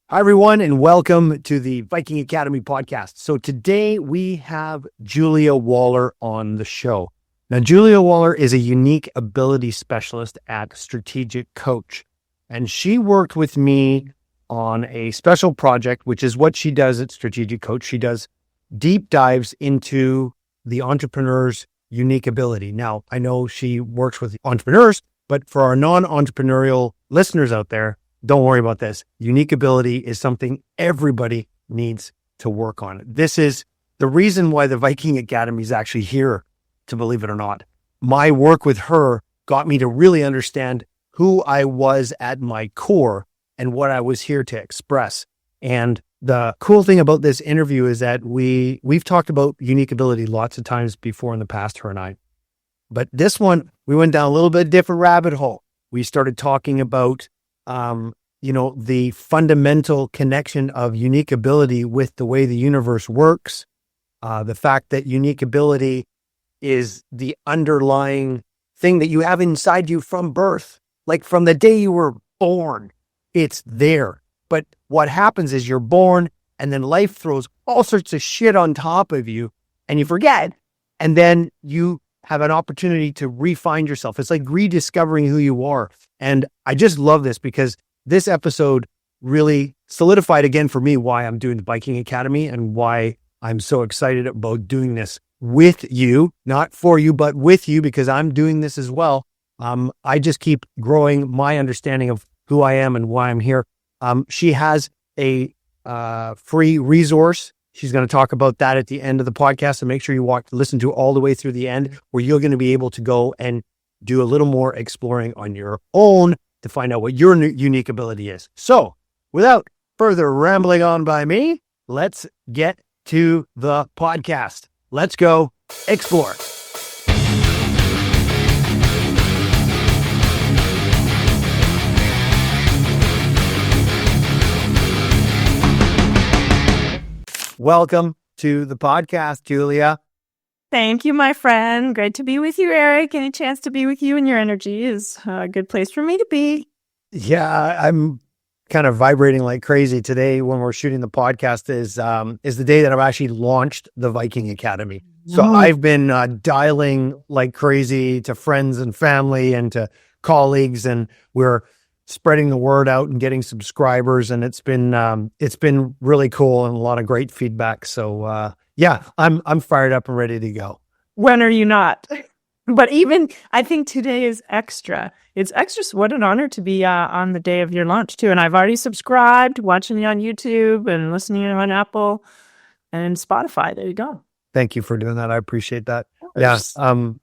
Hi, everyone, and welcome to the Viking Academy podcast. So today we have Julia Waller on the show. Now, Julia Waller is a unique ability specialist at Strategic Coach, and she worked with me on a special project, which is what she does at Strategic Coach. She does deep dives into the entrepreneur's unique ability. Now, I know she works with entrepreneurs, but for our non-entrepreneurial listeners out there, don't worry about this. Unique ability is something everybody needs to work on. This is the reason why the Viking Academy is actually here, to believe it or not. My work with her got me to really understand who I was at my core and what I was here to express. And the cool thing about this interview is that we've talked about unique ability lots of times before in the past, her and I. But this one, we went down a little bit different rabbit hole. We started talking about the fundamental connection of unique ability with the way the universe works, the fact that unique ability is the underlying thing that you have inside you from birth, like from the day you were born, it's there. But what happens is you're born and then life throws all sorts of shit on top of you and you forget. And then you have an opportunity to re-find yourself. It's like rediscovering who you are. And I just love this because this episode really solidified again for me why I'm doing the Viking Academy and why I'm so excited about doing this with you, not for you, but with you, because I'm doing this as well. I just keep growing my understanding of who I am and why I'm here. She has a free resource. She's going to talk about that at the end of the podcast, so make sure you listen to all the way through the end, where you're going to be able to go and do a little more exploring on your own to find out what your unique ability is. So without further rambling on by me, let's get to the podcast. Let's go explore. Welcome to the podcast, Julia. Thank you, my friend. Great to be with you, Eric. Any chance to be with you and your energy is a good place for me to be. Yeah, I'm kind of vibrating like crazy today when we're shooting the podcast is the day that I've actually launched the Viking Academy. So I've been dialing like crazy to friends and family and to colleagues, and we're spreading the word out and getting subscribers. And it's been really cool and a lot of great feedback. So yeah, I'm fired up and ready to go. When are you not? But even I think today is extra. It's extra. So what an honor to be on the day of your launch too. And I've already subscribed, watching you on YouTube and listening on Apple and Spotify. There you go. Thank you for doing that. I appreciate that. Yeah,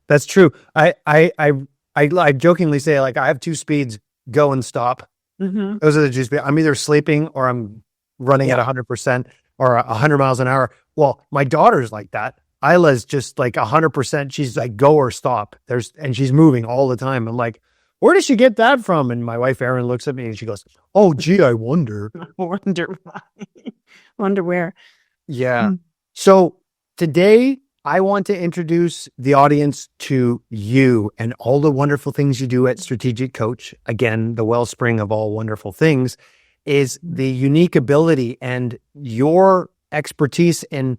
that's true. I jokingly say, like, I have two speeds: go and stop. Mm-hmm. Those are the two speeds. I'm either sleeping or I'm running at 100% or 100 miles an hour. Well, my daughter's like that. Isla's just like 100%. She's like, go or stop. And she's moving all the time. I'm like, where did she get that from? And my wife, Erin, looks at me and she goes, oh, gee, I wonder. Wonder why. Wonder where. Yeah. So today I want to introduce the audience to you and all the wonderful things you do at Strategic Coach. Again, the wellspring of all wonderful things is the unique ability and your expertise in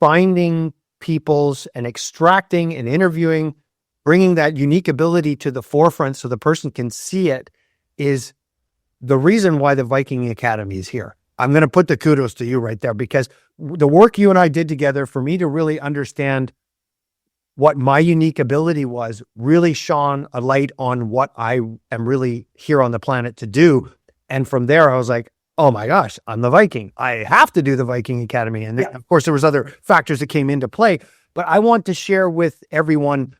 finding people's and extracting and interviewing, bringing that unique ability to the forefront so the person can see it, is the reason why the Viking Academy is here. I'm going to put the kudos to you right there, because the work you and I did together for me to really understand what my unique ability was really shone a light on what I am really here on the planet to do. And from there, I was like, oh my gosh, I'm the Viking. I have to do the Viking Academy. And of course, there was other factors that came into play, but I want to share with everyone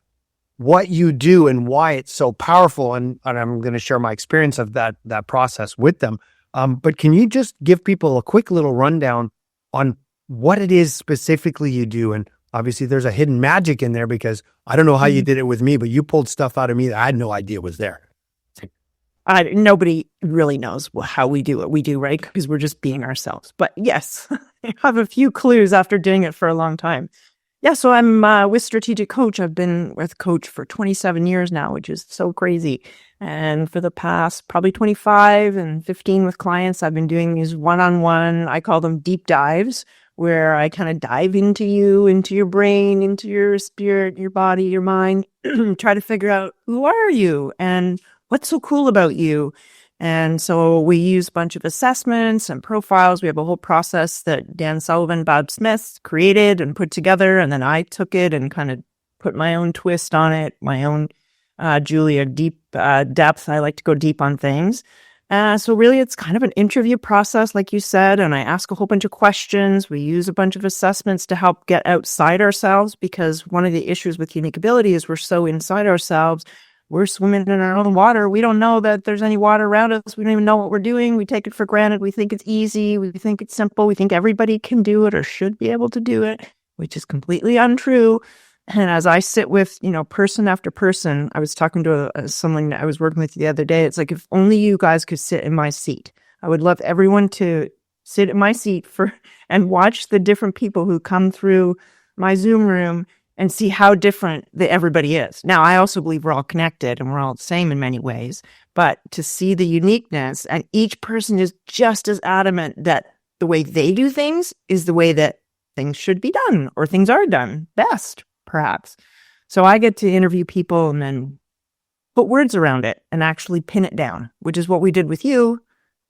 what you do and why it's so powerful. And I'm going to share my experience of that process with them. But can you just give people a quick little rundown on what it is specifically you do? And obviously there's a hidden magic in there, because I don't know how you did it with me, but you pulled stuff out of me that I had no idea was there. Nobody really knows how we do what we do, right? Because we're just being ourselves. But yes, I have a few clues after doing it for a long time. Yeah, so I'm with Strategic Coach. I've been with Coach for 27 years now, which is so crazy. And for the past probably 25 and 15 with clients, I've been doing these one-on-one, I call them deep dives, where I kind of dive into you, into your brain, into your spirit, your body, your mind, try to figure out who are you and what's so cool about you. And so we use a bunch of assessments and profiles. We have a whole process that Dan Sullivan, Bob Smith created and put together. And then I took it and kind of put my own twist on it, my own Julia deep depth. I like to go deep on things. So really, it's kind of an interview process, like you said, and I ask a whole bunch of questions. We use a bunch of assessments to help get outside ourselves, because one of the issues with unique ability is we're so inside ourselves. We're swimming in our own water. We don't know that there's any water around us. We don't even know what we're doing. We take it for granted. We think it's easy. We think it's simple. We think everybody can do it or should be able to do it, which is completely untrue. And as I sit with, person after person, I was talking to someone that I was working with the other day. It's like, if only you guys could sit in my seat. I would love everyone to sit in my seat and watch the different people who come through my Zoom room and see how different everybody is. Now, I also believe we're all connected and we're all the same in many ways, but to see the uniqueness, and each person is just as adamant that the way they do things is the way that things should be done, or things are done best, perhaps. So I get to interview people and then put words around it and actually pin it down, which is what we did with you.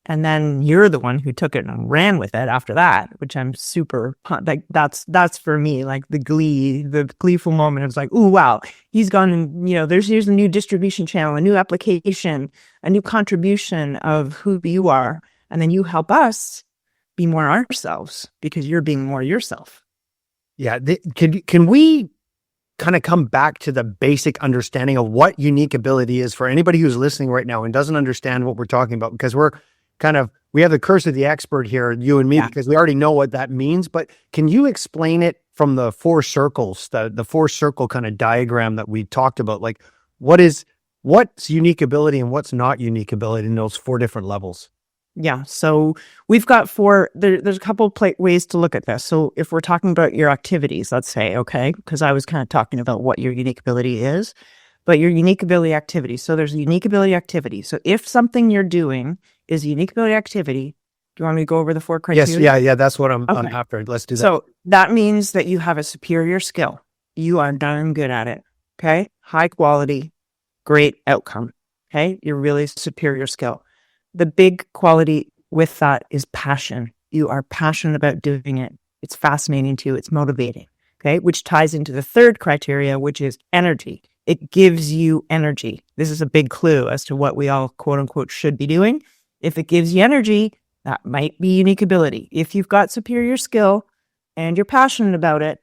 And then you're the one who took it and ran with it after that, which I'm super, like, that's for me, like the gleeful moment. It was like, oh, wow, he's gone and, here's a new distribution channel, a new application, a new contribution of who you are. And then you help us be more ourselves because you're being more yourself. Yeah. Can we kind of come back to the basic understanding of what unique ability is for anybody who's listening right now and doesn't understand what we're talking about? Because we have the curse of the expert here, you and me, because we already know what that means. But can you explain it from the four circles, the four circle kind of diagram that we talked about? Like, what's unique ability and what's not unique ability in those four different levels? Yeah. So we've got there's a couple of ways to look at this. So if we're talking about your activities, let's say, okay, because I was kind of talking about what your unique ability is, but your unique ability activity. So there's a unique ability activity. So if something you're doing is a unique ability activity, do you want me to go over the four criteria? Yes. Yeah. That's what I'm after. Let's do that. So that means that you have a superior skill. You are darn good at it. Okay. High quality, great outcome. Okay. You're really superior skill. The big quality with that is passion. You are passionate about doing it. It's fascinating to you. It's motivating. Okay. Which ties into the third criteria, which is energy. It gives you energy. This is a big clue as to what we all, quote unquote, should be doing. If it gives you energy, that might be unique ability. If you've got superior skill and you're passionate about it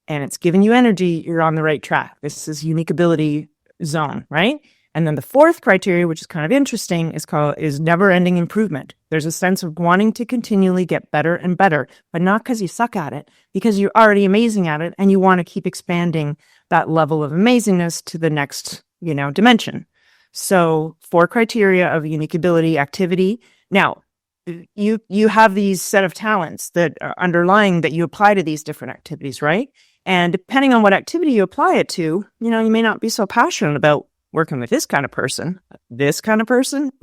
and it's giving you energy, you're on the right track. This is unique ability zone, right? And then the fourth criteria, which is kind of interesting, is never-ending improvement. There's a sense of wanting to continually get better and better, but not because you suck at it, because you're already amazing at it and you want to keep expanding that level of amazingness to the next, dimension. So 4 criteria of unique ability activity. Now, you have these set of talents that are underlying that you apply to these different activities, right? And depending on what activity you apply it to, you may not be so passionate about working with this kind of person,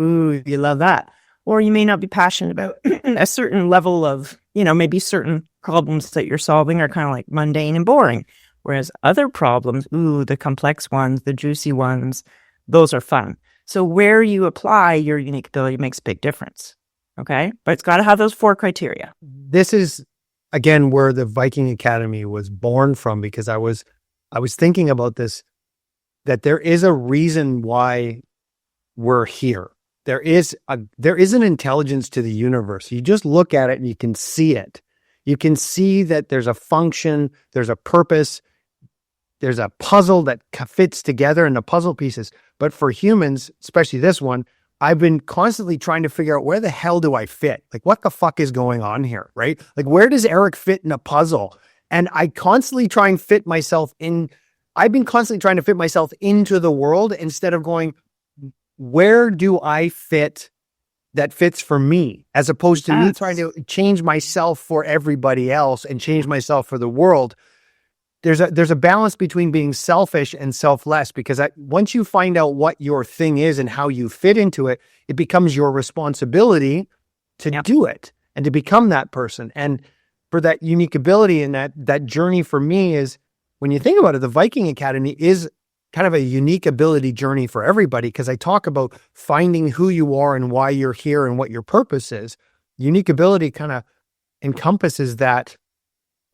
ooh, you love that. Or you may not be passionate about a certain level of, maybe certain problems that you're solving are kind of like mundane and boring. Whereas other problems, ooh, the complex ones, the juicy ones, those are fun. So where you apply your unique ability makes a big difference. Okay. But it's got to have those 4 criteria. This is, again, where the Viking Academy was born from, because I was thinking about this, that there is a reason why we're here. There is an intelligence to the universe. You just look at it and you can see it. You can see that there's a function, there's a purpose, there's a puzzle that fits together in the puzzle pieces. But for humans, especially this one, I've been constantly trying to figure out, where the hell do I fit? Like, what the fuck is going on here, right? Like, where does Eric fit in a puzzle? And I constantly try and fit myself in. I've been constantly trying to fit myself into the world instead of going, where do I fit that fits for me, as opposed to me trying to change myself for everybody else and change myself for the world. there's a balance between being selfish and selfless, because once you find out what your thing is and how you fit into it, it becomes your responsibility to do it and to become that person. And for that unique ability and that journey for me is, when you think about it, the Viking Academy is kind of a unique ability journey for everybody, because I talk about finding who you are and why you're here and what your purpose is. Unique ability kind of encompasses that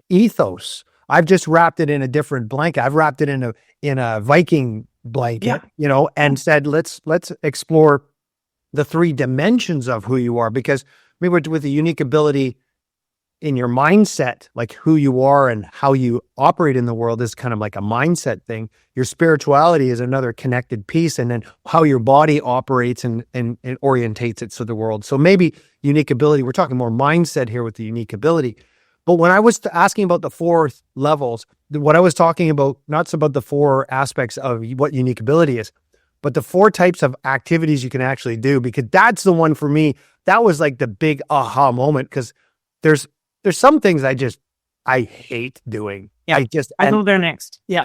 ethos. I've just wrapped it in a different blanket. I've wrapped it in a Viking blanket, and said, let's explore the three dimensions of who you are, because maybe with the unique ability in your mindset, like who you are and how you operate in the world is kind of like a mindset thing. Your spirituality is another connected piece, and then how your body operates and orientates it to the world. So maybe unique ability, we're talking more mindset here with the unique ability. But when I was asking about the 4 levels, what I was talking about, not so about the 4 aspects of what unique ability is, but the 4 types of activities you can actually do, because that's the one for me, that was like the big aha moment, because there's some things I hate doing. Yeah, I go there next. Yeah,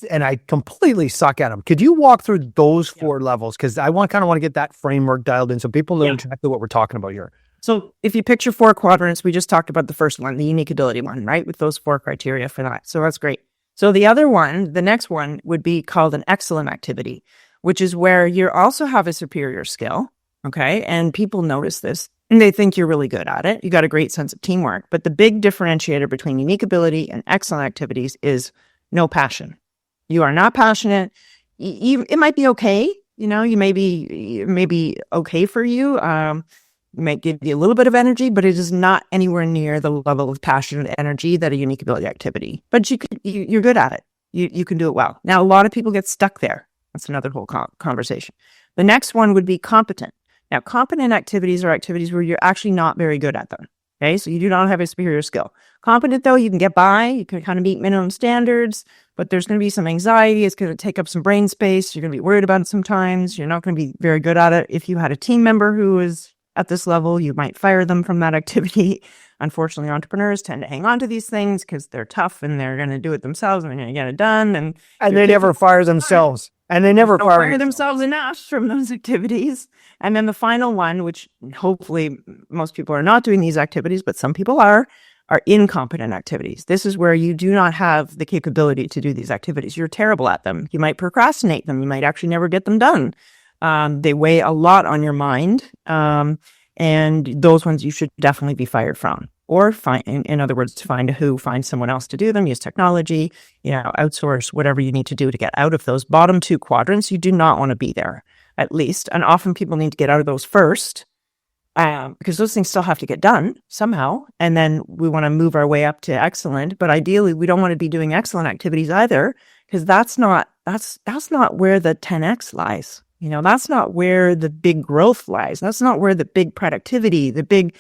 and I completely suck at them. Could you walk through those 4 levels? Because I want to get that framework dialed in so people know exactly what we're talking about here. So if you picture 4 quadrants, we just talked about the first one, the unique ability one, right? With those 4 criteria for that. So that's great. So the other one, the next one would be called an excellent activity, which is where you also have a superior skill. Okay. And people notice this and they think you're really good at it. You got a great sense of teamwork. But the big differentiator between unique ability and excellent activities is no passion. You are not passionate. It might be okay. You may be okay for you. It might give you a little bit of energy, but it is not anywhere near the level of passion and energy that a unique ability activity. But you're good at it. You can do it well. Now, a lot of people get stuck there. That's another whole conversation. The next one would be competent. Now, competent activities are activities where you're actually not very good at them. Okay, so you do not have a superior skill. Competent, though, you can get by. You can kind of meet minimum standards, but there's going to be some anxiety. It's going to take up some brain space. You're going to be worried about it sometimes. You're not going to be very good at it. If you had a team member who is at this level, you might fire them from that activity. Unfortunately, entrepreneurs tend to hang on to these things because they're tough and they're going to do it themselves and they're going to get it done. And they never fire themselves. And they never fire themselves enough from those activities. And then the final one, which hopefully most people are not doing these activities, but some people are incompetent activities. This is where you do not have the capability to do these activities. You're terrible at them. You might procrastinate them. You might actually never get them done. They weigh a lot on your mind. And those ones you should definitely be fired from. Or in other words, find someone else to do them, use technology, outsource whatever you need to do to get out of those bottom 2 quadrants. You do not want to be there, at least. And often people need to get out of those first, because those things still have to get done somehow. And then we want to move our way up to excellent. But ideally, we don't want to be doing excellent activities either, because that's not where the 10x lies. That's not where the big growth lies. That's not where the big productivity, the big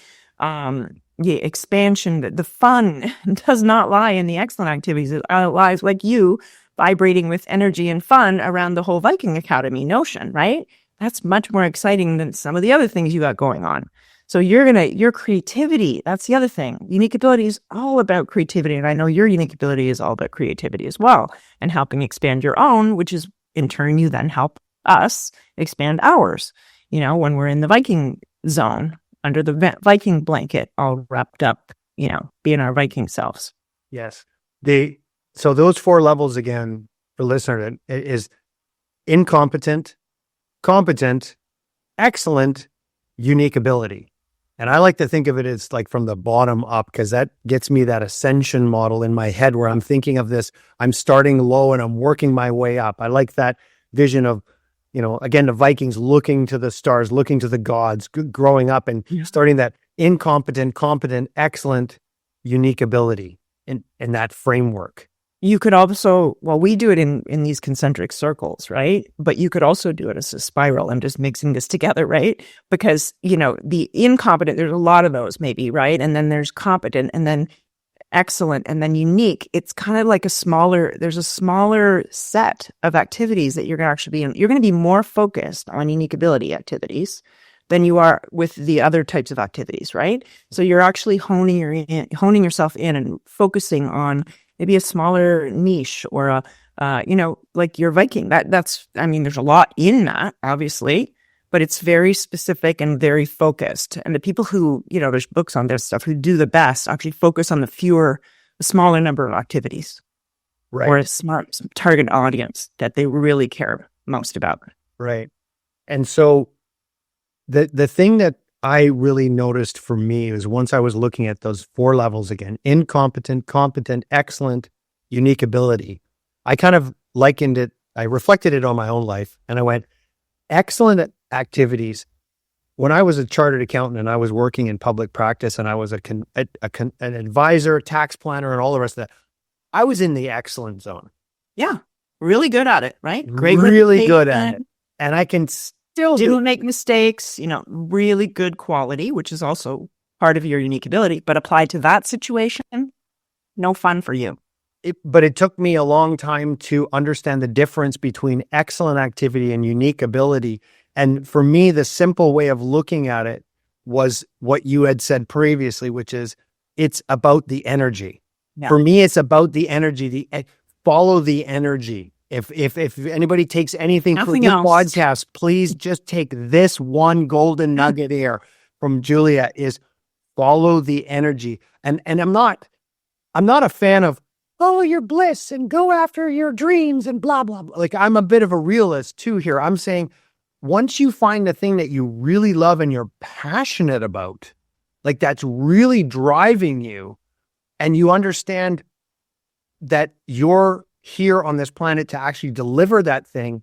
expansion, the fun does not lie in the excellent activities. It lies like you vibrating with energy and fun around the whole Viking Academy notion, right? That's much more exciting than some of the other things you got going on. So your creativity, that's the other thing. Unique ability is all about creativity. And I know your unique ability is all about creativity as well, and helping expand your own, which is in turn, you then help us expand ours, when we're in the Viking zone, under the Viking blanket, all wrapped up, being our Viking selves. Yes. So those 4 levels again, for listener, is incompetent, competent, excellent, unique ability. And I like to think of it as like from the bottom up, because that gets me that ascension model in my head where I'm thinking of this, I'm starting low and I'm working my way up. I like that vision of, again, the Vikings looking to the stars, looking to the gods, growing up and starting that incompetent, competent, excellent, unique ability in that framework. You could also, we do it in these concentric circles, right? But you could also do it as a spiral. I'm just mixing this together, right? Because, the incompetent, there's a lot of those maybe, right? And then there's competent and then excellent and then unique. It's kind of like there's a smaller set of activities that you're going to actually be in. You're going to be more focused on unique ability activities than you are with the other types of activities, right? So you're actually honing yourself in and focusing on maybe a smaller niche or like your Viking. There's a lot in that, obviously, but it's very specific and very focused. And the people who, there's books on this stuff, who do the best actually focus on the smaller number of activities. Right. Or a smart target audience that they really care most about. Right. And so the thing that I really noticed for me is once I was looking at those 4 levels again, incompetent, competent, excellent, unique ability, I kind of likened it, I reflected it on my own life, and I went, excellent activities. When I was a chartered accountant and I was working in public practice and I was an advisor, tax planner, and all the rest of that, I was in the excellent zone. Yeah. Really good at it, right? Great. Really good at it. And I can still didn't make mistakes, really good quality, which is also part of your unique ability, but applied to that situation, no fun for you. But it took me a long time to understand the difference between excellent activity and unique ability. And for me, the simple way of looking at it was what you had said previously, which is it's about the energy. Yeah. For me, it's about the energy, follow the energy. If anybody takes anything from this podcast, please just take this one golden nugget here from Julia is follow the energy. And I'm not a fan of follow your bliss and go after your dreams and blah, blah, blah. Like I'm a bit of a realist too here. I'm saying once you find the thing that you really love and you're passionate about, like that's really driving you, and you understand that you're here on this planet to actually deliver that thing,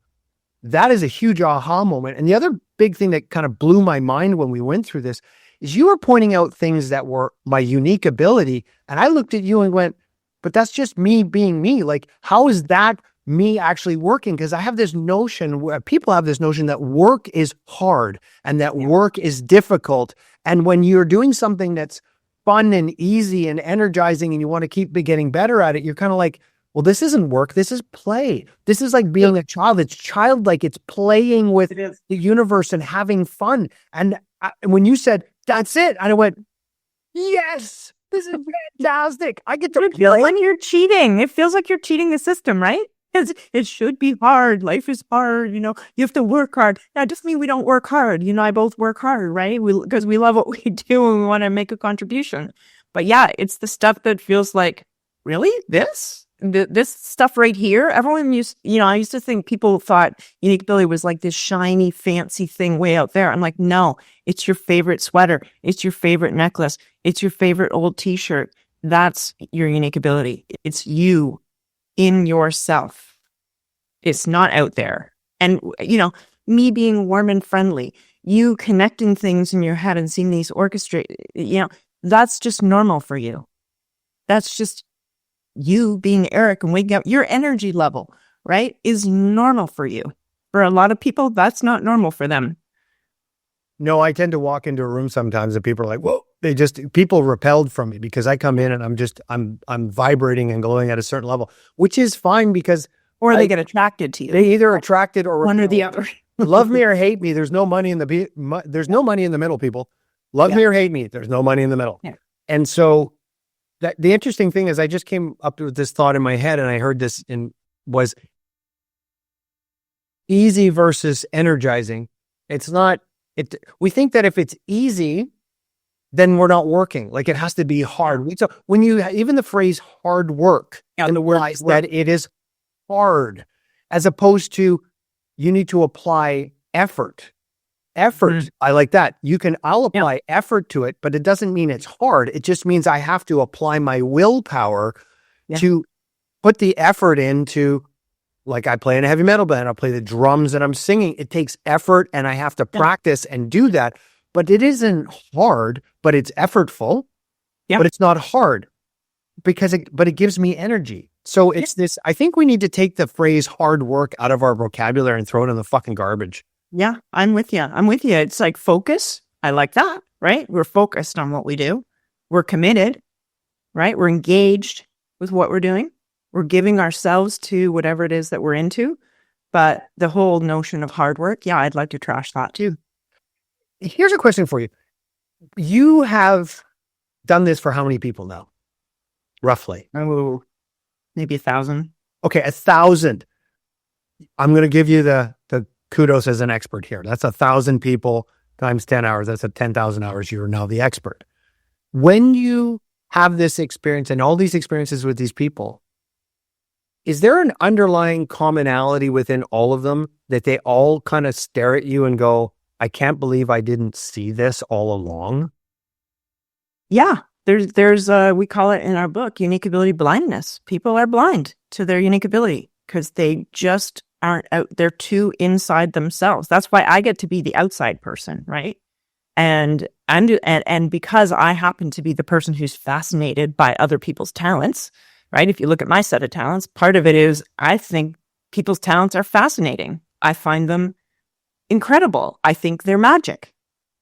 that is a huge aha moment. And the other big thing that kind of blew my mind when we went through this is you were pointing out things that were my unique ability. And I looked at you and went, but that's just me being me. Like, how is that me actually working? Because I have this notion where people have this notion that work is hard and that work is difficult. And when you're doing something that's fun and easy and energizing and you want to keep getting better at it, you're kind of like, well, this isn't work. This is play. This is like being a child. It's childlike. It's playing with the universe and having fun. And when you said, that's it, I went, yes, this is fantastic. I get to play. When you're cheating, it feels like you're cheating the system, right? It should be hard. Life is hard. You have to work hard. That doesn't mean we don't work hard. I both work hard, right? Because we love what we do and we want to make a contribution. But yeah, it's the stuff that feels like, really? This stuff right here? Everyone I used to think people thought unique ability was like this shiny, fancy thing way out there. I'm like, no, it's your favorite sweater. It's your favorite necklace. It's your favorite old t-shirt. That's your unique ability. It's you in yourself. It's not out there. And, me being warm and friendly, you connecting things in your head and seeing these orchestrate, that's just normal for you. That's just you being Eric and waking up. Your energy level, right, is normal for you. For a lot of people, that's not normal for them. No, I tend to walk into a room sometimes and people are like, whoa, people repelled from me because I come in and I'm vibrating and glowing at a certain level, which is fine because. Or they get attracted to you. They either attracted or one or the other. Love me or hate me. There's no money in there's no money in the middle, people. Love me or hate me. There's no money in the middle. Yeah. And so the interesting thing is I just came up with this thought in my head and I heard this was easy versus energizing. It's not. We think that if it's easy, then we're not working. Like it has to be hard. So when even the phrase hard work, and the realize that it is hard, as opposed to you need to apply effort. Effort, I like that. I'll apply effort to it, but it doesn't mean it's hard. It just means I have to apply my willpower to put the effort into. Like I play in a heavy metal band, I'll play the drums and I'm singing. It takes effort and I have to practice and do that. But it isn't hard, but it's effortful. Yeah. But it's not hard because it gives me energy. So it's this, I think we need to take the phrase hard work out of our vocabulary and throw it in the fucking garbage. Yeah, I'm with you. It's like focus. I like that, right? We're focused on what we do. We're committed, right? We're engaged with what we're doing. We're giving ourselves to whatever it is that we're into. But the whole notion of hard work, I'd like to trash that too. Here's a question for you. You have done this for how many people now? Roughly. Oh, maybe 1,000. Okay, 1,000. I'm going to give you the kudos as an expert here. That's 1,000 people times 10 hours. That's at 10,000 hours. You're now the expert. When you have this experience and all these experiences with these people, is there an underlying commonality within all of them that they all kind of stare at you and go, I can't believe I didn't see this all along? Yeah. There's we call it in our book, unique ability blindness. People are blind to their unique ability because they just aren't out. They're too inside themselves. That's why I get to be the outside person, right? And because I happen to be the person who's fascinated by other people's talents, right? If you look at my set of talents, part of it is I think people's talents are fascinating. I find them incredible. I think they're magic.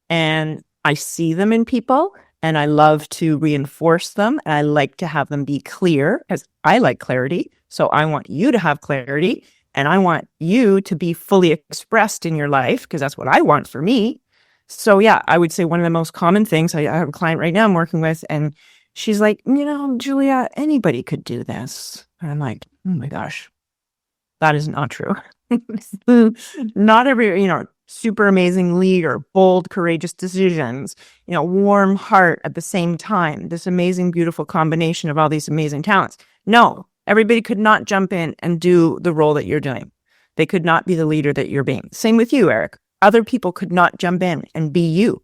And I see them in people and I love to reinforce them. And I like to have them be clear because I like clarity. So I want you to have clarity and I want you to be fully expressed in your life because that's what I want for me. So yeah, I would say one of the most common things, I have a client right now I'm working with and she's like, Julia, anybody could do this. And I'm like, oh my gosh, that is not true. Not every, super amazing leader, bold, courageous decisions, warm heart at the same time, this amazing, beautiful combination of all these amazing talents. No, everybody could not jump in and do the role that you're doing. They could not be the leader that you're being. Same with you, Eric. Other people could not jump in and be you,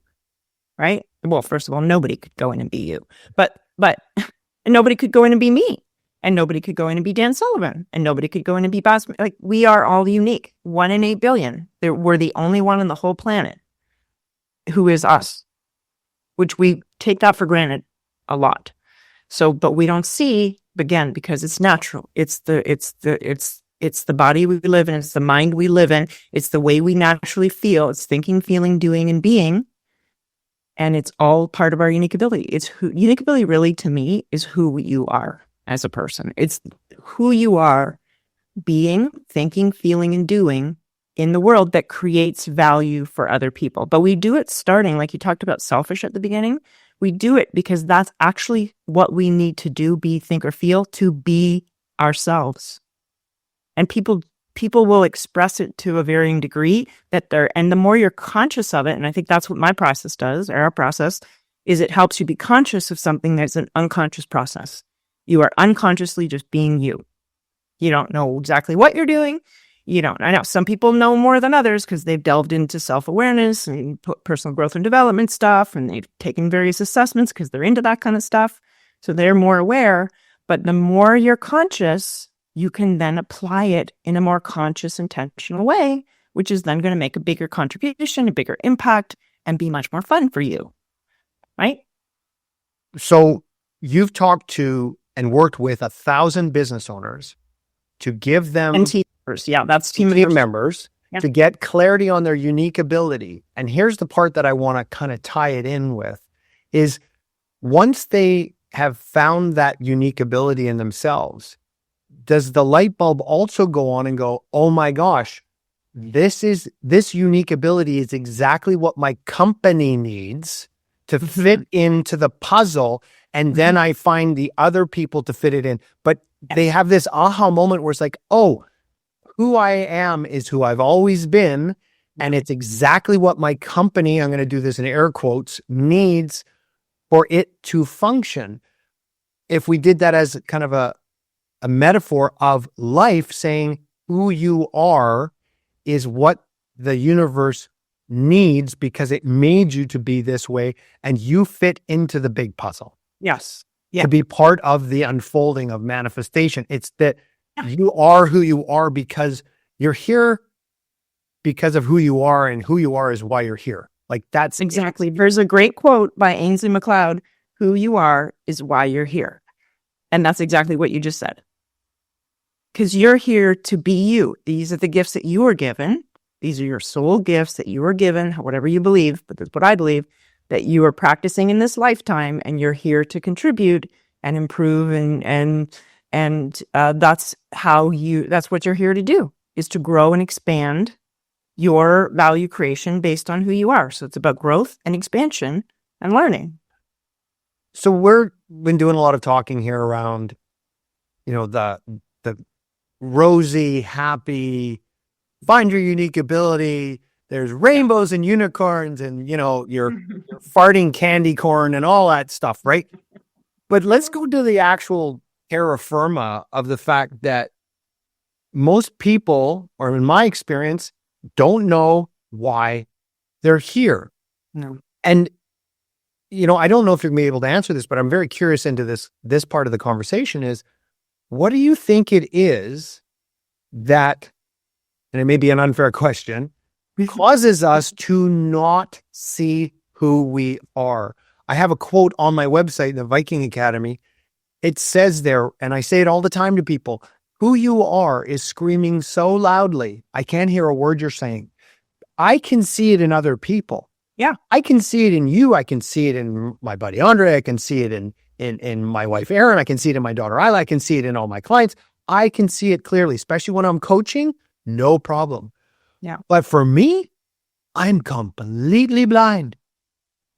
right? Well, first of all, nobody could go in and be you, but nobody could go in and be me. And nobody could go in and be Dan Sullivan. And nobody could go in and be Boss. Like, we are all unique. 1 in 8 billion. We're the only one on the whole planet who is us, which we take that for granted a lot. So, but we don't see, again, because it's natural. It's the body we live in. It's the mind we live in. It's the way we naturally feel. It's thinking, feeling, doing, and being. And it's all part of our unique ability. Unique ability really, to me, is who you are as a person. It's who you are being, thinking, feeling, and doing in the world that creates value for other people. But we do it starting, like you talked about selfish at the beginning. We do it because that's actually what we need to do, be, think, or feel to be ourselves. And people will express it to a varying degree and the more you're conscious of it, and I think that's what my process does, or our process, is it helps you be conscious of something that's an unconscious process. You are unconsciously just being you. You don't know exactly what you're doing. I know some people know more than others because they've delved into self-awareness and personal growth and development stuff, and they've taken various assessments because they're into that kind of stuff. So they're more aware. But the more you're conscious, you can then apply it in a more conscious, intentional way, which is then going to make a bigger contribution, a bigger impact, and be much more fun for you. Right? So you've talked to and worked with 1,000 business owners to give them and team members. Yeah, that's team members to get clarity on their unique ability. And here's the part that I want to kind of tie it in with is once they have found that unique ability in themselves, does the light bulb also go on and go, oh my gosh, this unique ability is exactly what my company needs to fit into the puzzle. And then I find the other people to fit it in. But they have this aha moment where it's like, oh, who I am is who I've always been. And it's exactly what my company, I'm going to do this in air quotes, needs for it to function. If we did that as kind of a metaphor of life, saying who you are is what the universe needs because it made you to be this way and you fit into the big puzzle. Yes. Yeah. To be part of the unfolding of manifestation. It's that you are who you are because you're here because of who you are, and who you are is why you're here. Like that's exactly. There's a great quote by Ainsley MacLeod, who you are is why you're here. And that's exactly what you just said. Because you're here to be you. These are the gifts that you were given. These are your soul gifts that you were given, whatever you believe, but that's what I believe, that you are practicing in this lifetime, and you're here to contribute and improve, and that's what you're here to do, is to grow and expand your value creation based on who you are. So it's about growth and expansion and learning. So we've been doing a lot of talking here around, the rosy, happy, find your unique ability. There's rainbows and unicorns and, you're farting candy corn and all that stuff, right? But let's go to the actual terra firma of the fact that most people, or in my experience, don't know why they're here. No. And, I don't know if you're going to be able to answer this, but I'm very curious into this part of the conversation is, what do you think it is that, and it may be an unfair question, causes us to not see who we are? I have a quote on my website, the Viking Academy. It says there, and I say it all the time to people, who you are is screaming so loudly, I can't hear a word you're saying. I can see it in other people. Yeah. I can see it in you. I can see it in my buddy Andre. I can see it in my wife Erin. I can see it in my daughter Isla. I can see it in all my clients. I can see it clearly, especially when I'm coaching, no problem. Yeah. But for me, I'm completely blind.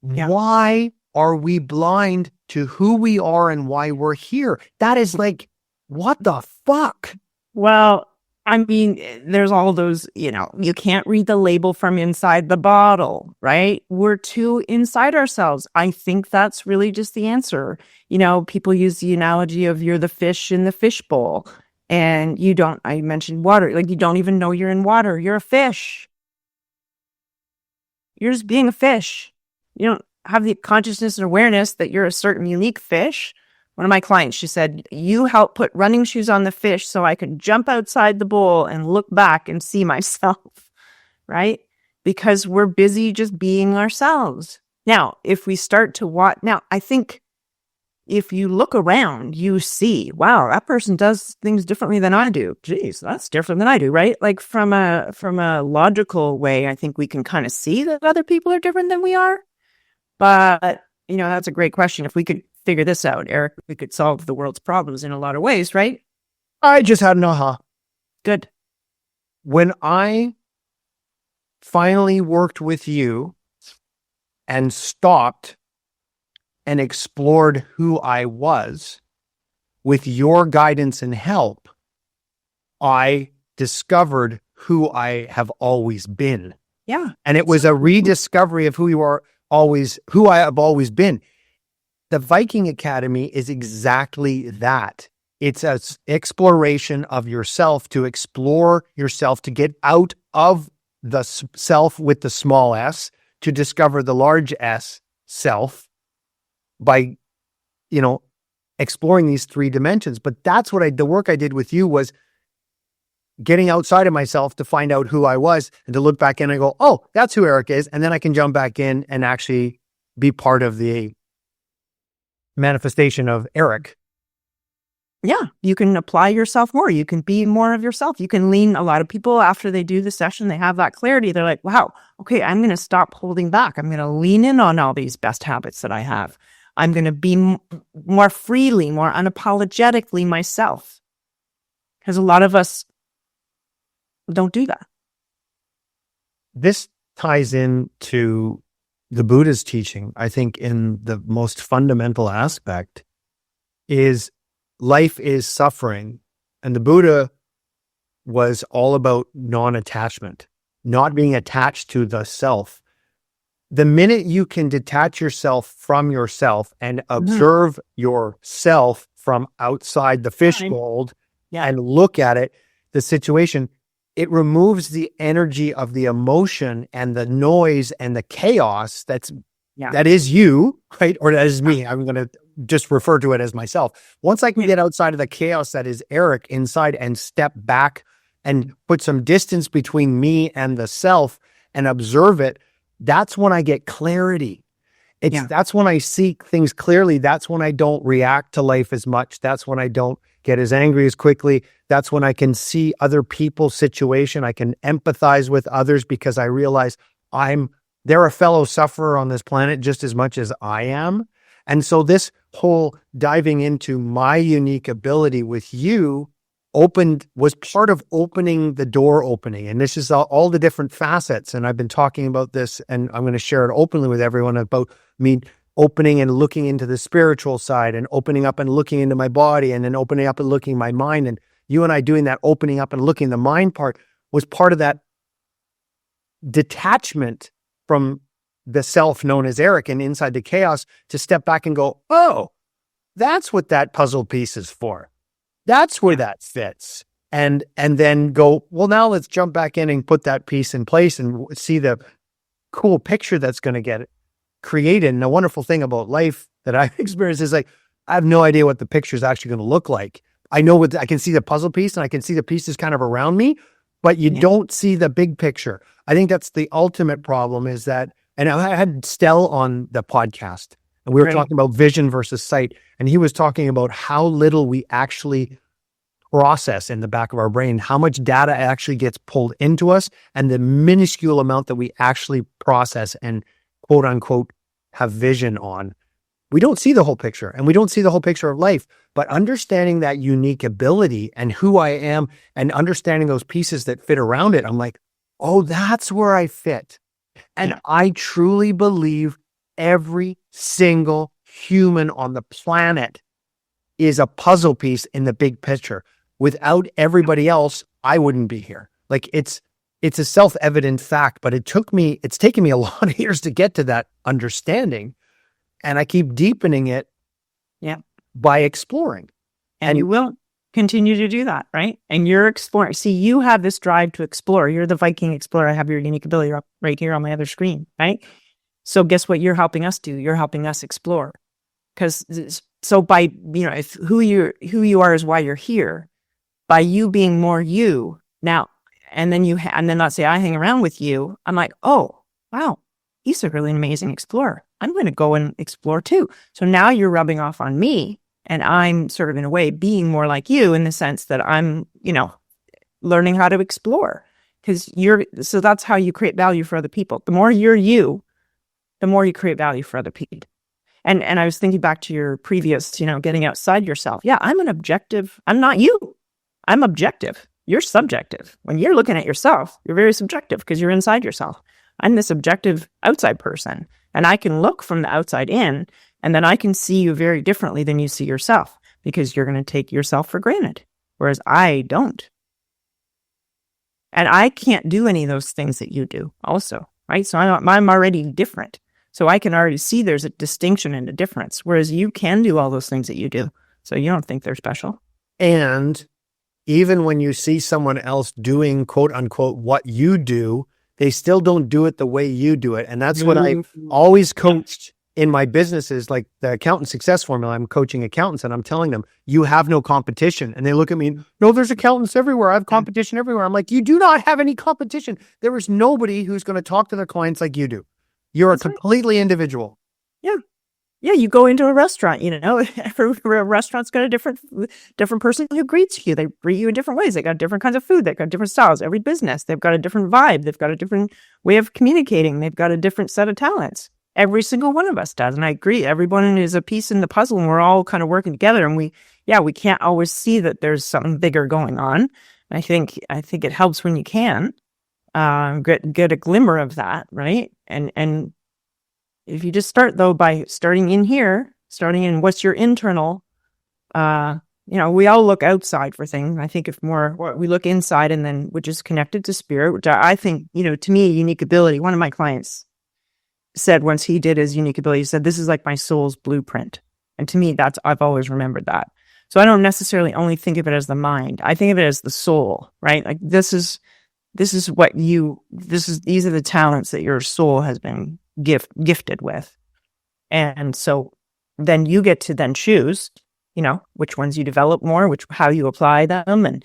Yeah. Why are we blind to who we are and why we're here? That is like, what the fuck? Well, I mean, there's all those, you can't read the label from inside the bottle, right? We're too inside ourselves. I think that's really just the answer. People use the analogy of you're the fish in the fishbowl and I mentioned water, like you don't even know you're in water. You're a fish. You're just being a fish. You don't have the consciousness and awareness that you're a certain unique fish. One of my clients, she said, you help put running shoes on the fish so I can jump outside the bowl and look back and see myself, right? Because we're busy just being ourselves. Now, if we start to watch, I think if you look around, you see, wow, that person does things differently than I do. Geez, that's different than I do, right? Like from a logical way, I think we can kind of see that other people are different than we are. But, that's a great question. If we could figure this out, Eric, we could solve the world's problems in a lot of ways, right? I just had an aha. Good. When I finally worked with you and stopped and explored who I was with your guidance and help, I discovered who I have always been. Yeah. And it was a rediscovery of who I have always been. The Viking Academy is exactly that. It's an exploration of yourself, to explore yourself, to get out of the self with the small s, to discover the large S self by, exploring these three dimensions. But that's what the work I did with you was getting outside of myself to find out who I was and to look back in and go, oh, that's who Eric is. And then I can jump back in and actually be part of the manifestation of Eric. Yeah, you can apply yourself more. You can be more of yourself. You can lean. A lot of people, after they do the session, they have that clarity. They're like, wow, okay, I'm going to stop holding back. I'm going to lean in on all these best habits that I have. I'm going to be more freely, more unapologetically myself. Because a lot of us don't do that. This ties into the Buddha's teaching, I think, in the most fundamental aspect is life is suffering. And the Buddha was all about non-attachment, not being attached to the self. The minute you can detach yourself from yourself and observe yourself from outside the fishbowl and look at it, the situation, it removes the energy of the emotion and the noise and the chaos that is you, right? Or that is me. I'm going to just refer to it as myself. Once I can get outside of the chaos that is Eric inside and step back and put some distance between me and the self and observe it, that's when I get clarity. That's when I see things clearly. That's when I don't react to life as much. That's when I don't get as angry as quickly. That's when I can see other people's situation. I can empathize with others because I realize they're a fellow sufferer on this planet just as much as I am. And so this whole diving into my unique ability with you was part of opening the door opening. And this is all the different facets. And I've been talking about this, and I'm going to share it openly with everyone about me opening and looking into the spiritual side and opening up and looking into my body and then opening up and looking my mind. And you and I doing that opening up and looking the mind part was part of that detachment from the self known as Eric and inside the chaos to step back and go, oh, that's what that puzzle piece is for. That's where that fits. And then go, well, now let's jump back in and put that piece in place and see the cool picture that's going to get created. And the wonderful thing about life that I've experienced is like, I have no idea what the picture is actually going to look like. I know I can see the puzzle piece and I can see the pieces kind of around me, but you don't see the big picture. I think that's the ultimate problem is that, and I had Stell on the podcast and we were talking about vision versus sight. And he was talking about how little we actually process in the back of our brain, how much data actually gets pulled into us and the minuscule amount that we actually process and quote unquote have vision on. We don't see the whole picture and we don't see the whole picture of life, but understanding that unique ability and who I am and understanding those pieces that fit around it, I'm like, oh, that's where I fit. And I truly believe every single human on the planet is a puzzle piece in the big picture. Without everybody else, I wouldn't be here. Like it's a self-evident fact, but it's taken me a lot of years to get to that understanding. And I keep deepening it by exploring. And you will continue to do that, right? And you're exploring. See, you have this drive to explore. You're the Viking explorer. I have your unique ability right here on my other screen, right? So guess what you're helping us do? You're helping us explore. Because so by, if who you are is why you're here, by you being more you now, and then let's say I hang around with you, I'm like, oh, wow, he's a really amazing explorer. I'm going to go and explore too. So now you're rubbing off on me and I'm sort of in a way being more like you in the sense that I'm, learning how to explore so that's how you create value for other people. The more you're you, the more you create value for other people. And I was thinking back to your previous, getting outside yourself. Yeah, I'm not you. I'm objective. You're subjective. When you're looking at yourself, you're very subjective because you're inside yourself. I'm this objective outside person. And I can look from the outside in, and then I can see you very differently than you see yourself because you're going to take yourself for granted, whereas I don't. And I can't do any of those things that you do also, right? So I'm already different. So I can already see there's a distinction and a difference, whereas you can do all those things that you do. So you don't think they're special. And even when you see someone else doing quote unquote what you do, they still don't do it the way you do it. And that's what I've always coached in my businesses, like the accountant success formula. I'm coaching accountants and I'm telling them, you have no competition. And they look at me, no, there's accountants everywhere. I have competition everywhere. I'm like, you do not have any competition. There is nobody who's going to talk to their clients like you do. You're that's a completely individual. Yeah. Yeah, you go into a restaurant, every restaurant's got a different person who greets you. They greet you in different ways. They got different kinds of food. They've got different styles. Every business, they've got a different vibe. They've got a different way of communicating. They've got a different set of talents. Every single one of us does. And I agree. Everyone is a piece in the puzzle and we're all kind of working together. And we can't always see that there's something bigger going on. I think it helps when you can get a glimmer of that, right? And if you just start though by starting in what's your internal, we all look outside for things. I think we look inside and then which is connected to spirit, which I think, to me, a unique ability. One of my clients said once he did his unique ability, he said, this is like my soul's blueprint. And to me, I've always remembered that. So I don't necessarily only think of it as the mind. I think of it as the soul, right? Like these are the talents that your soul has been gifted with. And so then you get to then choose, which ones you develop more, how you apply them and,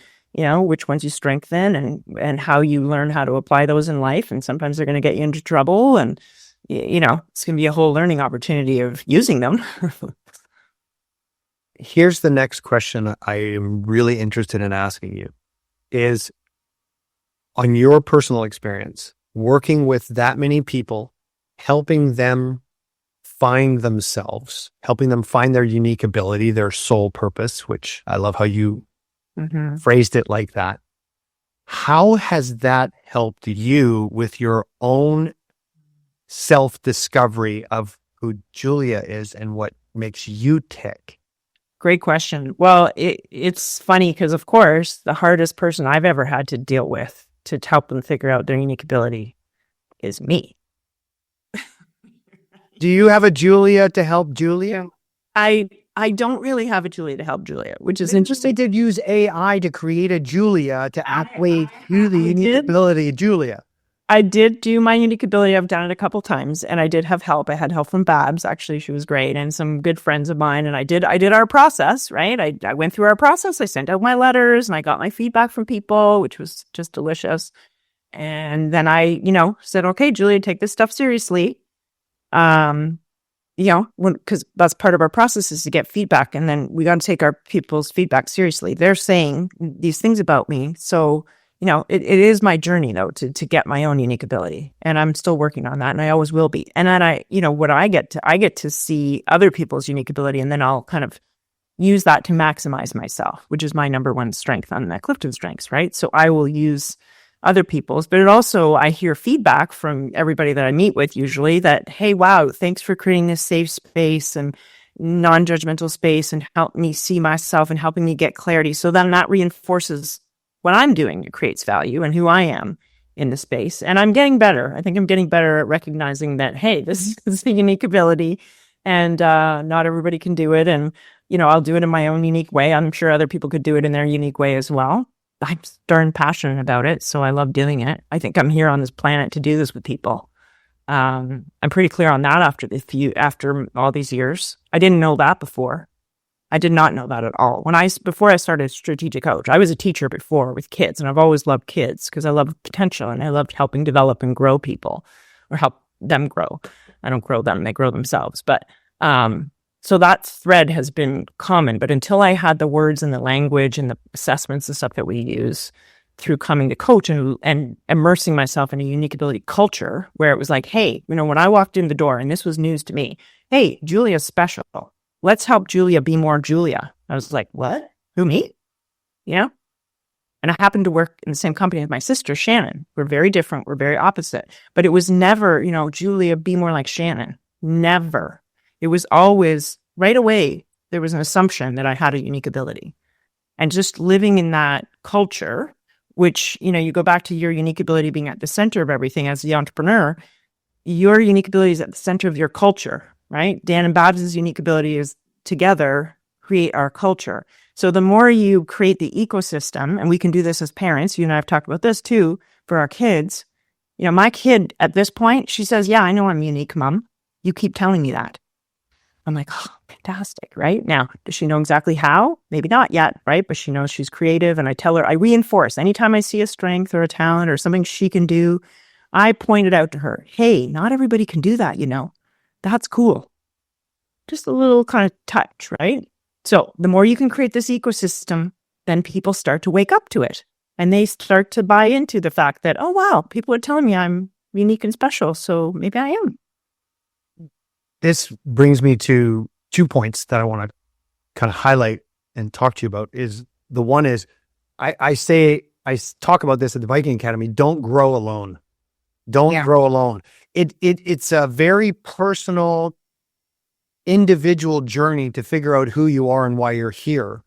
which ones you strengthen and how you learn how to apply those in life. And sometimes they're going to get you into trouble and, it's going to be a whole learning opportunity of using them. Here's the next question I am really interested in asking you is on your personal experience, working with that many people, helping them find themselves, helping them find their unique ability, their soul purpose, which I love how you phrased it like that. How has that helped you with your own self-discovery of who Julia is and what makes you tick? Great question. Well, it's funny because, of course, the hardest person I've ever had to deal with to help them figure out their unique ability is me. Do you have a Julia to help Julia? I don't really have a Julia to help Julia, which is interesting. They did use AI to create a Julia to actually do the unique ability of Julia. I did do my unique ability. I've done it a couple times, and I did have help. I had help from Babs. Actually, she was great, and some good friends of mine. And I did our process, right? I went through our process. I sent out my letters, and I got my feedback from people, which was just delicious. And then I, said, okay, Julia, take this stuff seriously. Because that's part of our process is to get feedback. And then we got to take our people's feedback seriously. They're saying these things about me. So, it is my journey though, to get my own unique ability. And I'm still working on that. And I always will be. And then I get to see other people's unique ability. And then I'll kind of use that to maximize myself, which is my number one strength on the Clifton strengths, right? So I will use other people's, but I hear feedback from everybody that I meet with usually that, hey, wow, thanks for creating this safe space and non-judgmental space and help me see myself and helping me get clarity. So then that reinforces what I'm doing. It creates value and who I am in the space. And I'm getting better. I think I'm getting better at recognizing that, hey, this is a unique ability and not everybody can do it. And, I'll do it in my own unique way. I'm sure other people could do it in their unique way as well. I'm darn passionate about it, so I love doing it. I think I'm here on this planet to do this with people. I'm pretty clear on that after all these years. I didn't know that before. I did not know that at all. Before I started Strategic Coach, I was a teacher before with kids, and I've always loved kids because I love potential and I loved helping develop and grow people or help them grow. I don't grow them; they grow themselves. But so that thread has been common, but until I had the words and the language and the assessments and stuff that we use through coming to coach and immersing myself in a unique ability culture where it was like, hey, when I walked in the door and this was news to me, hey, Julia's special. Let's help Julia be more Julia. I was like, what? Who, me? And I happened to work in the same company as my sister, Shannon. We're very different. We're very opposite, but it was never, Julia, be more like Shannon. Never. It was always right away, there was an assumption that I had a unique ability. And just living in that culture, which, you go back to your unique ability being at the center of everything as the entrepreneur, your unique ability is at the center of your culture, right? Dan and Babs' unique ability is together create our culture. So the more you create the ecosystem, and we can do this as parents, you and I have talked about this too, for our kids. My kid at this point, she says, yeah, I know I'm unique, Mom. You keep telling me that. I'm like, oh, fantastic, right? Now, does she know exactly how? Maybe not yet, right? But she knows she's creative, and I reinforce. Anytime I see a strength or a talent or something she can do, I point it out to her. Hey, not everybody can do that, That's cool. Just a little kind of touch, right? So the more you can create this ecosystem, then people start to wake up to it. And they start to buy into the fact that, oh, wow, people are telling me I'm unique and special, so maybe I am. This brings me to 2 points that I want to kind of highlight and talk to you about. The one is, I talk about this at the Viking Academy, don't grow alone. Don't grow alone. It's a very personal, individual journey to figure out who you are and why you're here.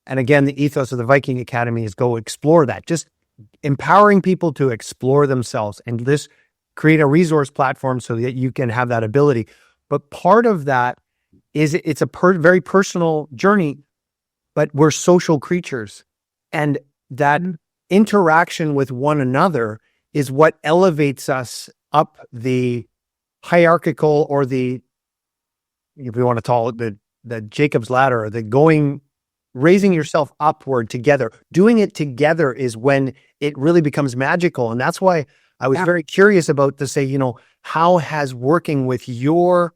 And again, the ethos of the Viking Academy is go explore that. Just empowering people to explore themselves and this create a resource platform so that you can have that ability. But part of that is it's a very personal journey, but we're social creatures. And that interaction with one another is what elevates us up the hierarchical or the, if we want to call it the Jacob's ladder, raising yourself upward together. Doing it together is when it really becomes magical. And that's why I was very curious about to say, how has working with your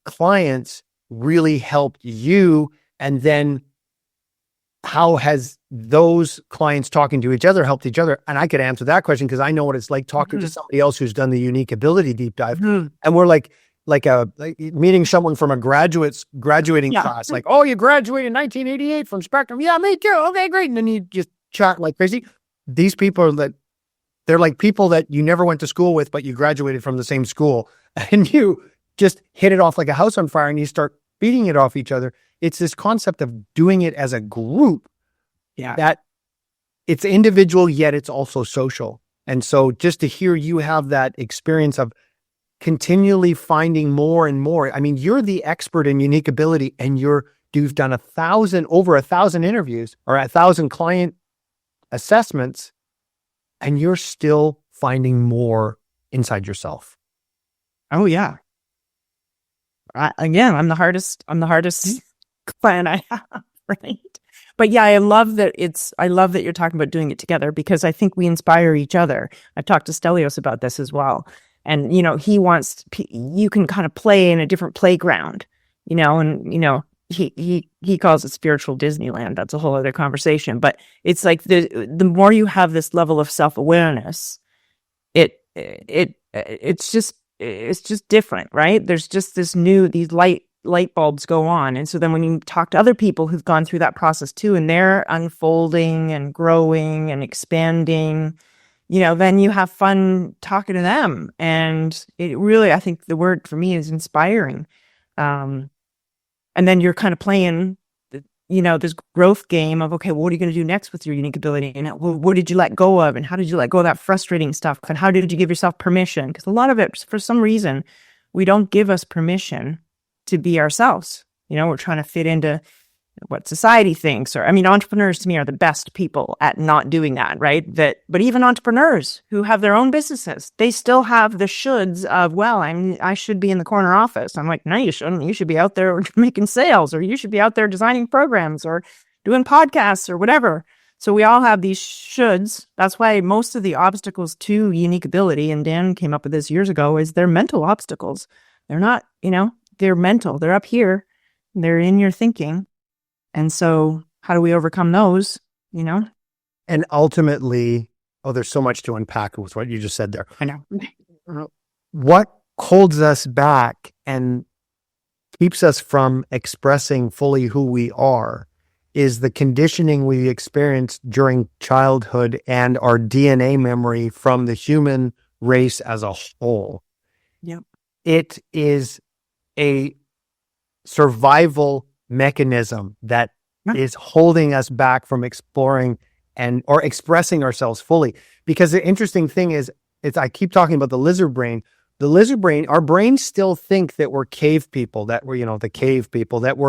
clients really helped you? And then how has those clients talking to each other helped each other? And I could answer that question because I know what it's like talking to somebody else who's done the unique ability deep dive. And we're like meeting someone from a graduating class, like, oh, you graduated in 1988 from Spectrum. Yeah, me too. Okay, great. And then you just chat like crazy. These people they're like people that you never went to school with, but you graduated from the same school. And just hit it off like a house on fire and you start feeding it off each other. It's this concept of doing it as a group that it's individual, yet it's also social. And so just to hear you have that experience of continually finding more and more. I mean, you're the expert in unique ability, and you've done over 1,000 interviews or 1,000 client assessments, and you're still finding more inside yourself. Oh yeah. Again, I'm the hardest client I have, right? But yeah, I love that you're talking about doing it together, because I think we inspire each other. I've talked to Stelios about this as well. And, you can kind of play in a different playground, and, he calls it spiritual Disneyland. That's a whole other conversation. But it's like the more you have this level of self-awareness, it's just different, right? There's just these light bulbs go on. And so then when you talk to other people who've gone through that process too, and they're unfolding and growing and expanding, then you have fun talking to them. And it really, I think the word for me is inspiring. And then you're kind of playing, this growth game of, okay, what are you going to do next with your unique ability? And what did you let go of? And how did you let go of that frustrating stuff? And how did you give yourself permission? Because a lot of it, for some reason, we don't give us permission to be ourselves. We're trying to fit into what society thinks, entrepreneurs to me are the best people at not doing that, right? But even entrepreneurs who have their own businesses, they still have the shoulds of, I should be in the corner office. I'm like, no, you shouldn't. You should be out there making sales, or you should be out there designing programs or doing podcasts or whatever. So we all have these shoulds. That's why most of the obstacles to unique ability, and Dan came up with this years ago, is they're mental obstacles. They're not, they're mental. They're up here. They're in your thinking. And so how do we overcome those, And ultimately, there's so much to unpack with what you just said there. I know. What holds us back and keeps us from expressing fully who we are is the conditioning we experienced during childhood and our DNA memory from the human race as a whole. Yep. It is a survival mechanism that is holding us back from exploring or expressing ourselves fully. Because the interesting thing is I keep talking about the lizard brain. The lizard brain, our brains still think that we're cave people, that we're, the cave people, that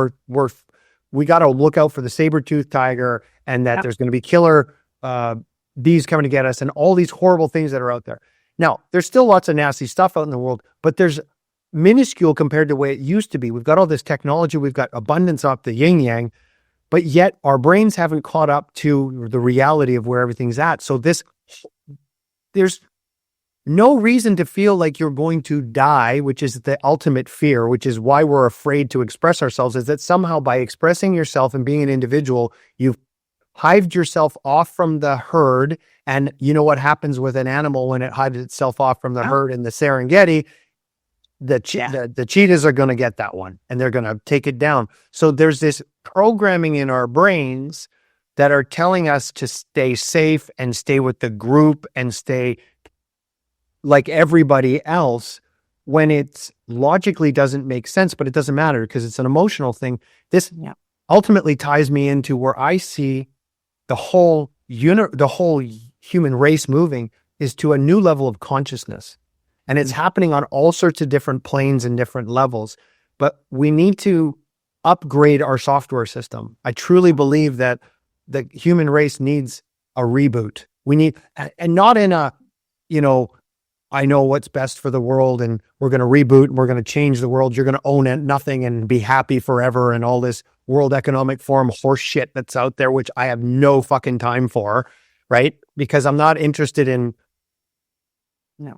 we got to look out for the saber-toothed tiger, and that there's going to be killer bees coming to get us, and all these horrible things that are out there. Now, there's still lots of nasty stuff out in the world, but there's minuscule compared to the way it used to be. We've got all this technology, we've got abundance of the yin yang, but yet our brains haven't caught up to the reality of where everything's at. So there's no reason to feel like you're going to die, which is the ultimate fear, which is why we're afraid to express ourselves, is that somehow by expressing yourself and being an individual, you've hived yourself off from the herd. And you know what happens with an animal when it hides itself off from the herd in the Serengeti? The cheetahs are going to get that one, and they're going to take it down. So there's this programming in our brains that are telling us to stay safe and stay with the group and stay like everybody else, when it logically doesn't make sense, but it doesn't matter because it's an emotional thing. This ultimately ties me into where I see the whole human race moving is to a new level of consciousness. And it's happening on all sorts of different planes and different levels. But we need to upgrade our software system. I truly believe that the human race needs a reboot. We need, and not in a, I know what's best for the world and we're going to reboot and we're going to change the world. You're going to own nothing and be happy forever and all this World Economic Forum horse shit that's out there, which I have no fucking time for, right? Because I'm not interested in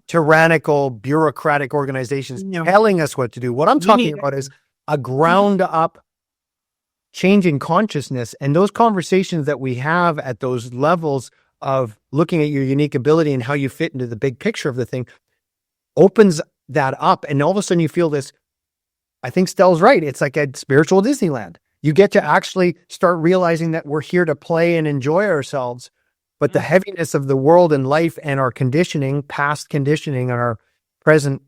tyrannical, bureaucratic organizations telling us what to do. What I'm talking about is a ground up change in consciousness. And those conversations that we have at those levels of looking at your unique ability and how you fit into the big picture of the thing opens that up. And all of a sudden you feel this, I think Stell's right. It's like a spiritual Disneyland. You get to actually start realizing that we're here to play and enjoy ourselves. But the heaviness of the world and life and our conditioning, past conditioning and our present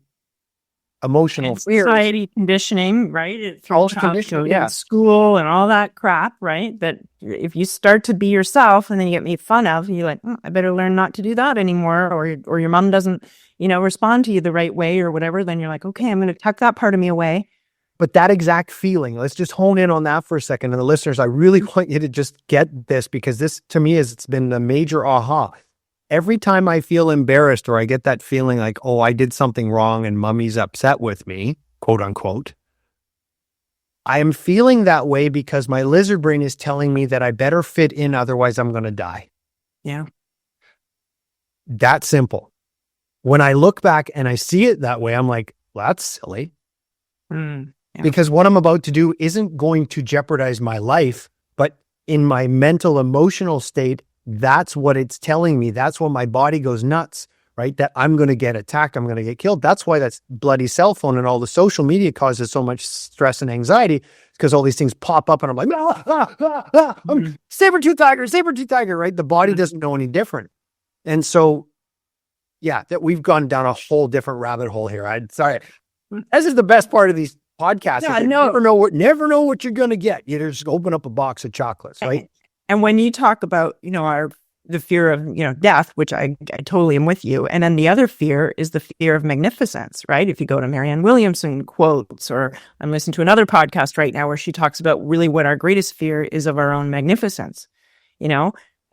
emotional fears. Society conditioning, right? From Culture conditioning, yeah. School and all that crap, right? That if you start to be yourself and then you get made fun of, you're like, I better learn not to do that anymore. Or your mom doesn't, respond to you the right way or whatever. Then you're like, okay, I'm going to tuck that part of me away. But that exact feeling, let's just hone in on that for a second. And the listeners, I really want you to just get this, because this to me it's been a major aha. Every time I feel embarrassed or I get that feeling like, oh, I did something wrong and mommy's upset with me, quote unquote, I am feeling that way because my lizard brain is telling me that I better fit in, otherwise I'm going to die. Yeah. That simple. When I look back and I see it that way, I'm like, well, that's silly. Yeah. Because what I'm about to do isn't going to jeopardize my life, but in my mental, emotional state, that's what it's telling me. That's when my body goes nuts, right? That I'm going to get attacked. I'm going to get killed. That's why that bloody cell phone and all the social media causes so much stress and anxiety, because all these things pop up and I'm like, saber-tooth tiger, right? The body doesn't know any different. And so, yeah, that we've gone down a whole different rabbit hole here. Sorry. This is the best part of these podcasts. Yeah, I know. Never know what you're going to get. You just open up a box of chocolates, right? And when you talk about, the fear of, death, which I totally am with you. And then the other fear is the fear of magnificence, right? If you go to Marianne Williamson quotes, or I'm listening to another podcast right now where she talks about really what our greatest fear is of our own magnificence,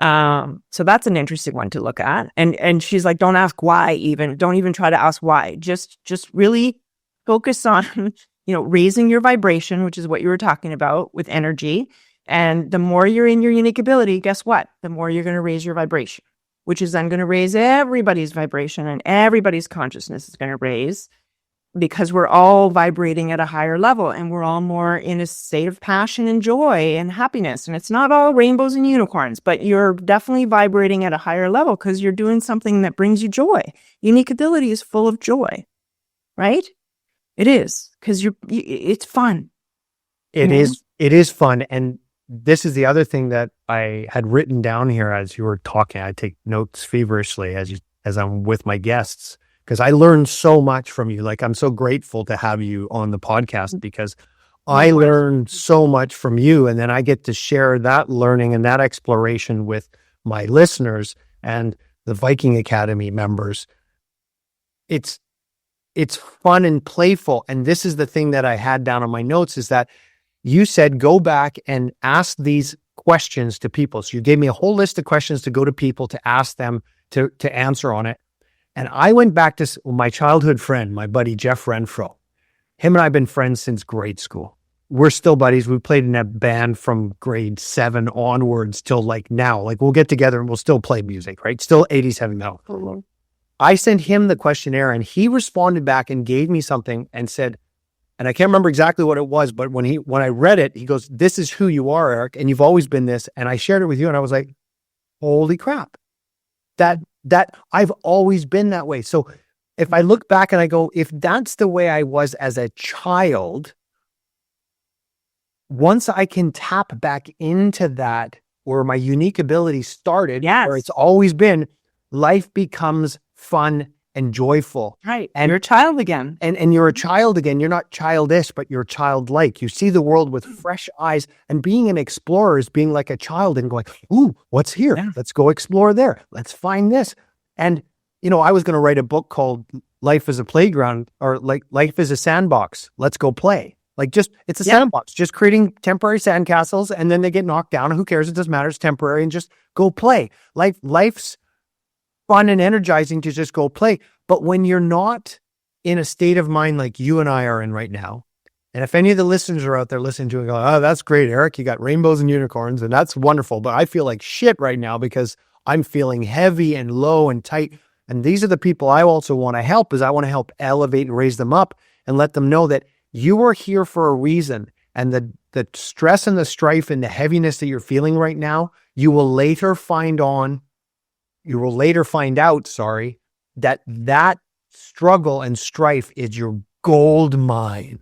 So that's an interesting one to look at. And she's like, don't ask why even. Don't even try to ask why. Just really focus on, raising your vibration, which is what you were talking about with energy. And the more you're in your unique ability, guess what? The more you're going to raise your vibration, which is then going to raise everybody's vibration, and everybody's consciousness is going to raise, because we're all vibrating at a higher level and we're all more in a state of passion and joy and happiness. And it's not all rainbows and unicorns, but you're definitely vibrating at a higher level because you're doing something that brings you joy. Unique ability is full of joy, right? It is, because it's fun. It is fun. And this is the other thing that I had written down here as you were talking. I take notes feverishly as I'm with my guests, because I learned so much from you. Like, I'm so grateful to have you on the podcast, because I learned so much from you. And then I get to share that learning and that exploration with my listeners and the Viking Academy members. It's fun and playful. And this is the thing that I had down on my notes, is that you said, go back and ask these questions to people. So you gave me a whole list of questions to go to people to ask them to answer on it. And I went back to my childhood friend, my buddy, Jeff Renfro. Him and I have been friends since grade school. We're still buddies. We played in a band from grade 7 onwards till like now. Like, we'll get together and we'll still play music, right? Still 80s heavy metal. Mm-hmm. I sent him the questionnaire and he responded back and gave me something and said, and I can't remember exactly what it was, but when I read it, he goes, "This is who you are, Eric, and you've always been this." And I shared it with you and I was like, holy crap, that I've always been that way. So if I look back and I go, if that's the way I was as a child, once I can tap back into that, where my unique ability started, where it's always been, life becomes fun and joyful. Right. And you're a child again. And you're a child again. You're not childish, but you're childlike. You see the world with fresh eyes. And being an explorer is being like a child and going, ooh, what's here? Yeah. Let's go explore there. Let's find this. And, I was going to write a book called Life is a Playground, or like Life is a Sandbox. Let's go play. Like, it's a sandbox, just creating temporary sandcastles, and then they get knocked down. Who cares? It doesn't matter. It's temporary, and just go play. Life's fun and energizing to just go play. But when you're not in a state of mind like you and I are in right now, and if any of the listeners are out there listening to it and go, "Oh, that's great, Eric, you got rainbows and unicorns, and that's wonderful, but I feel like shit right now because I'm feeling heavy and low and tight." And these are the people I also want to help, is I want to help elevate and raise them up and let them know that you are here for a reason. And the stress and the strife and the heaviness that you're feeling right now, you will later find out, that struggle and strife is your gold mine.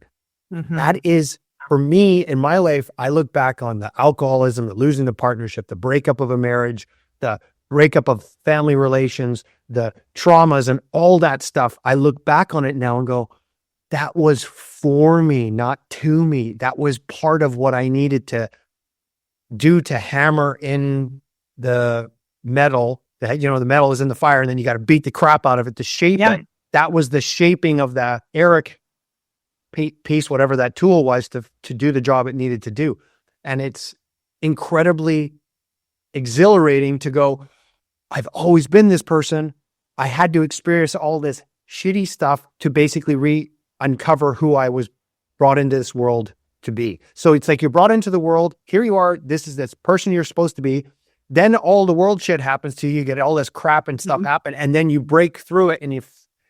Mm-hmm. That is, for me, in my life, I look back on the alcoholism, the losing the partnership, the breakup of a marriage, the breakup of family relations, the traumas and all that stuff. I look back on it now and go, that was for me, not to me. That was part of what I needed to do to hammer in the metal. The metal is in the fire, and then you got to beat the crap out of it to shape it. That was the shaping of the Eric piece, whatever that tool was to do the job it needed to do. And it's incredibly exhilarating to go, I've always been this person. I had to experience all this shitty stuff to basically uncover who I was brought into this world to be. So it's like you're brought into the world. Here you are. This is this person you're supposed to be. Then all the world shit happens to you. You get all this crap and stuff happen. And then you break through it and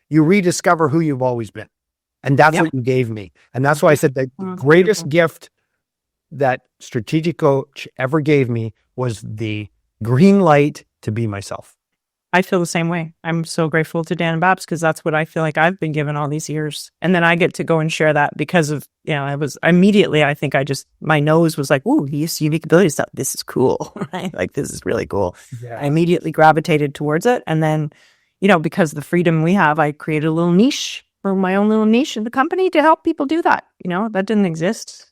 you rediscover who you've always been. And that's what you gave me. And that's why I said the greatest gift that Strategic Coach ever gave me was the green light to be myself. I feel the same way. I'm so grateful to Dan and Babs because that's what I feel like I've been given all these years. And then I get to go and share that because of, I was immediately, I think my nose was like, ooh, this unique ability stuff. This is cool, right? Like, this is really cool. Yeah. I immediately gravitated towards it. And then, because of the freedom we have, I created a little niche for my own little niche in the company to help people do that. That didn't exist.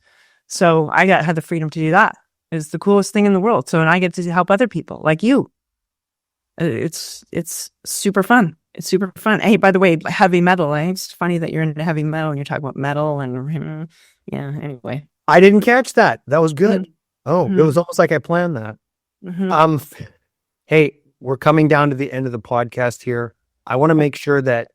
So I had the freedom to do that. It's the coolest thing in the world. So, and I get to help other people like you. It's super fun. It's super fun. Hey, by the way, heavy metal. It's funny that you're into heavy metal and you're talking about metal and anyway. I didn't catch that. That was good. It was almost like I planned that. Hey, we're coming down to the end of the podcast here. I want to make sure that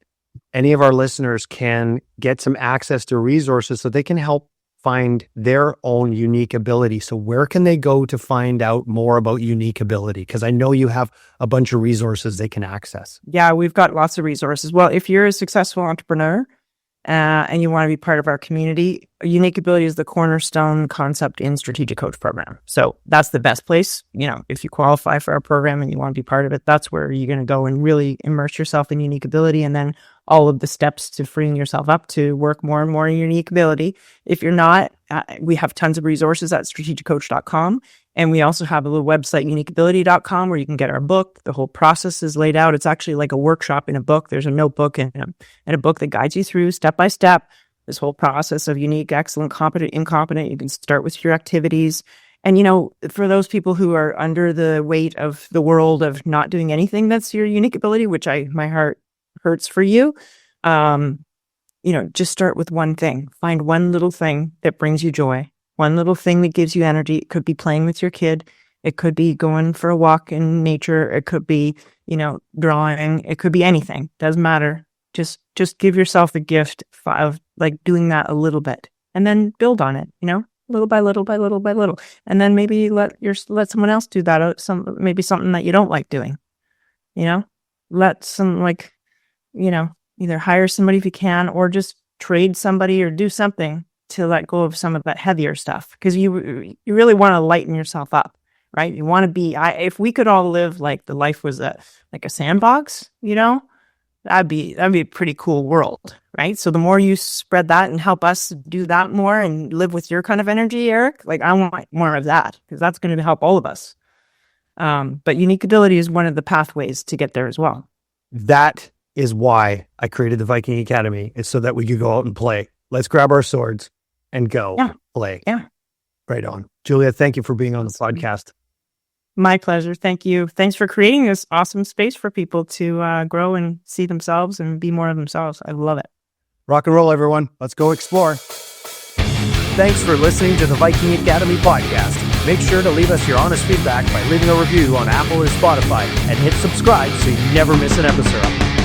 any of our listeners can get some access to resources so they can help find their own unique ability. So where can they go to find out more about unique ability? Because I know you have a bunch of resources they can access. Yeah, we've got lots of resources. Well, if you're a successful entrepreneur and you want to be part of our community, unique ability is the cornerstone concept in Strategic Coach program. So that's the best place. If you qualify for our program and you want to be part of it, that's where you're going to go and really immerse yourself in unique ability. And then all of the steps to freeing yourself up to work more and more in unique ability. If you're not, we have tons of resources at strategiccoach.com. And we also have a little website, uniqueability.com, where you can get our book. The whole process is laid out. It's actually like a workshop in a book. There's a notebook and a book that guides you through step by step this whole process of unique, excellent, competent, incompetent. You can start with your activities. And, for those people who are under the weight of the world of not doing anything that's your unique ability, which my heart hurts for you, just start with one thing. Find one little thing that brings you joy. One little thing that gives you energy. It could be playing with your kid. It could be going for a walk in nature. It could be, drawing. It could be anything. Doesn't matter. Just give yourself the gift of like doing that a little bit and then build on it, little by little by little by little. And then maybe let someone else do that. Maybe something that you don't like doing, let some either hire somebody if you can, or just trade somebody or do something to let go of some of that heavier stuff. Because you really want to lighten yourself up, right? You want to be, if we could all live like the life was like a sandbox, that'd be a pretty cool world, right? So the more you spread that and help us do that more and live with your kind of energy, Eric, like I want more of that because that's going to help all of us. But unique ability is one of the pathways to get there as well. That is why I created the Viking Academy, is so that we could go out and play. Let's grab our swords and go play. Yeah. Right on. Julia, thank you for being on the podcast. My pleasure. Thank you. Thanks for creating this awesome space for people to grow and see themselves and be more of themselves. I love it. Rock and roll, everyone. Let's go explore. Thanks for listening to the Viking Academy podcast. Make sure to leave us your honest feedback by leaving a review on Apple or Spotify and hit subscribe so you never miss an episode.